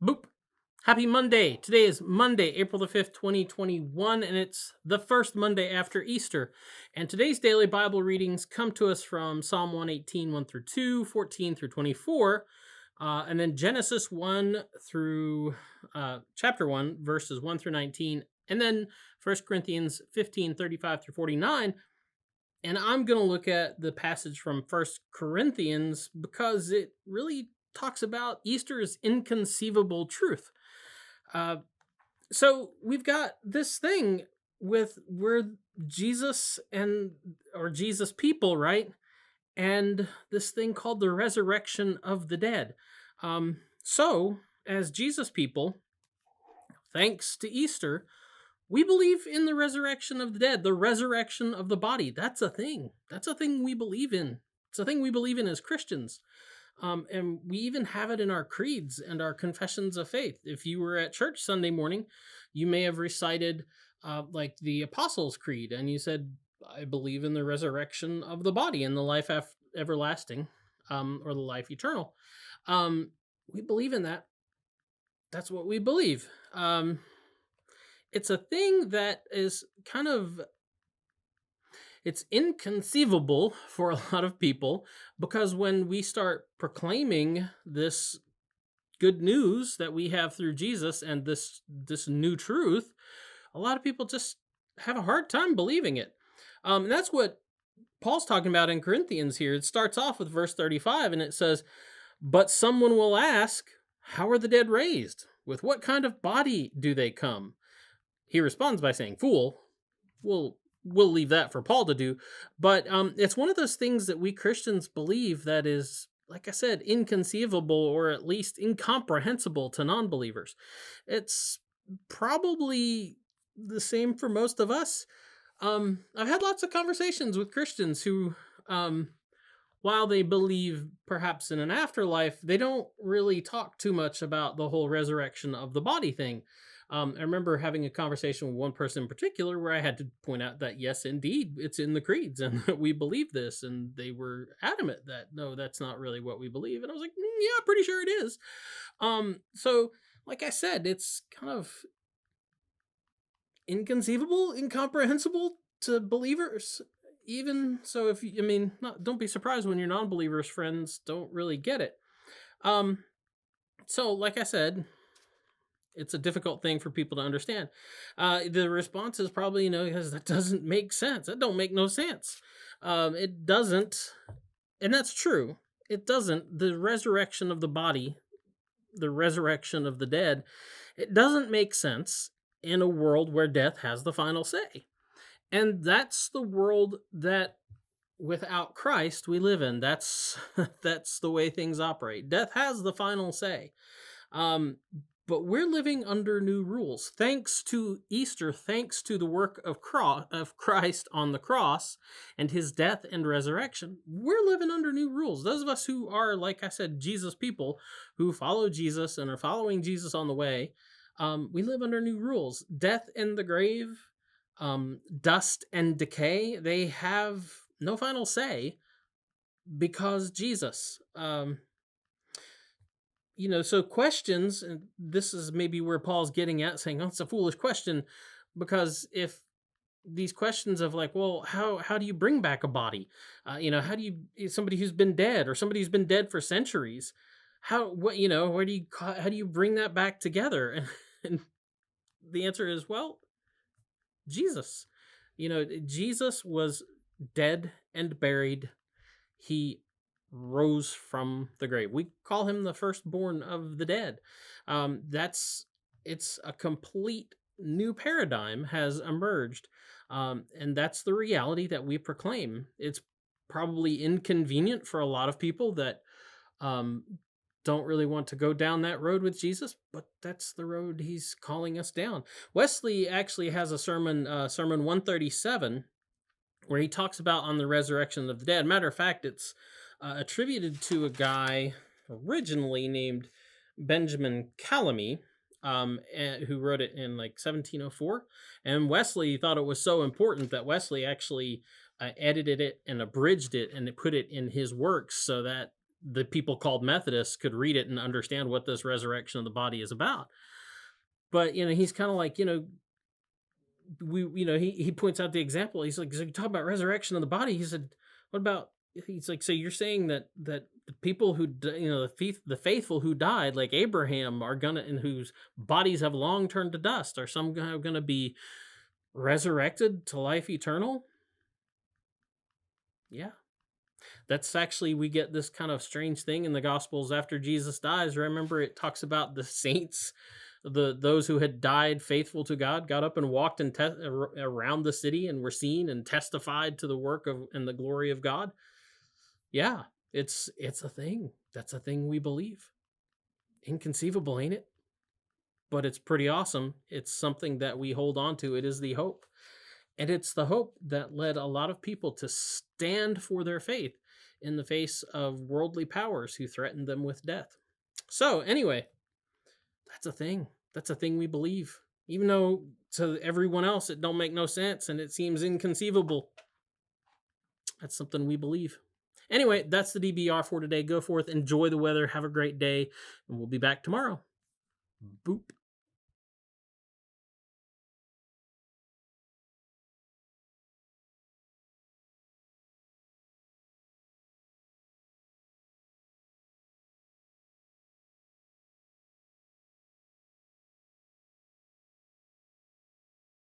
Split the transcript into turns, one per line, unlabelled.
Boop. Happy Monday. Today is Monday, April the 5th, 2021, and it's the first Monday after Easter. And today's daily Bible readings come to us from Psalm 118, 1 through 2, 14 through 24, and then Genesis 1 through chapter 1, verses 1 through 19, and then 1 Corinthians 15, 35 through 49. And I'm going to look at the passage from 1 Corinthians because it really talks about Easter's inconceivable truth. So we've got this thing with we're Jesus or Jesus people, right? And this thing called the resurrection of the dead. So as Jesus people, thanks to Easter, we believe in the resurrection of the dead, the resurrection of the body. That's a thing. That's a thing we believe in. It's a thing we believe in as Christians. And we even have it in our creeds and our confessions of faith. If you were at church Sunday morning, you may have recited like the Apostles' Creed, and you said, I believe in the resurrection of the body and the life everlasting, or the life eternal. We believe in that. That's what we believe. It's a thing that is kind of, it's inconceivable for a lot of people, because when we start proclaiming this good news that we have through Jesus and this new truth, a lot of people just have a hard time believing it. And that's what Paul's talking about in Corinthians here. It starts off with verse 35, and it says, "But someone will ask, how are the dead raised? With what kind of body do they come?" He responds by saying, "Fool." We'll leave that for Paul to do. But it's one of those things that we Christians believe that is, like I said, inconceivable, or at least incomprehensible to non-believers. It's probably the same for most of us. I've had lots of conversations with Christians who, while they believe perhaps in an afterlife, they don't really talk too much about the whole resurrection of the body thing. I remember having a conversation with one person in particular where I had to point out that, yes, indeed, it's in the creeds and that we believe this. And they were adamant that, no, that's not really what we believe. And I was like, yeah, pretty sure it is. So like I said, it's kind of inconceivable, incomprehensible to believers. Even so, don't be surprised when your non-believers friends don't really get it. So like I said, it's a difficult thing for people to understand. The response is probably, because that doesn't make sense. That don't make no sense. It doesn't, and that's true. It doesn't. The resurrection of the body, the resurrection of the dead, it doesn't make sense in a world where death has the final say. And that's the world that without Christ we live in. That's the way things operate. Death has the final say. But we're living under new rules. Thanks to Easter, thanks to the work of Christ on the cross and his death and resurrection, we're living under new rules. Those of us who are, like I said, Jesus people, who follow Jesus and are following Jesus on the way, we live under new rules. Death and the grave, dust and decay, they have no final say because Jesus. So questions, and this is maybe where Paul's getting at, saying, oh, it's a foolish question, because if these questions of like, well, how do you bring back a body? How do you, somebody who's been dead, or somebody who's been dead for how do you bring that back together? And the answer is, well, Jesus. Jesus was dead and buried. He rose from the grave. We call him the firstborn of the dead. It's a complete new paradigm has emerged. And that's the reality that we proclaim. It's probably inconvenient for a lot of people that don't really want to go down that road with Jesus, but that's the road he's calling us down. Wesley actually has a sermon 137, where he talks about on the resurrection of the dead. Matter of fact, it's attributed to a guy originally named Benjamin Calamy, who wrote it in like 1704. And Wesley thought it was so important that Wesley actually edited it and abridged it and put it in his works so that the people called Methodists could read it and understand what this resurrection of the body is about. But, he's kind of like, he points out the example. He's like, so you talk about resurrection of the body. He said, what about, he's like, so you're saying that the people who, the faithful who died, like Abraham, are gonna, and whose bodies have long turned to dust, are some gonna be resurrected to life eternal? Yeah. That's actually, we get this kind of strange thing in the Gospels after Jesus dies. Remember, it talks about the saints, those who had died faithful to God, got up and walked around the city and were seen and testified to the work of and the glory of God. Yeah, it's a thing. That's a thing we believe. Inconceivable, ain't it? But it's pretty awesome. It's something that we hold on to. It is the hope. And it's the hope that led a lot of people to stand for their faith in the face of worldly powers who threatened them with death. So anyway, that's a thing. That's a thing we believe. Even though to everyone else it don't make no sense and it seems inconceivable. That's something we believe. Anyway, that's the DBR for today. Go forth, enjoy the weather, have a great day, and we'll be back tomorrow. Boop.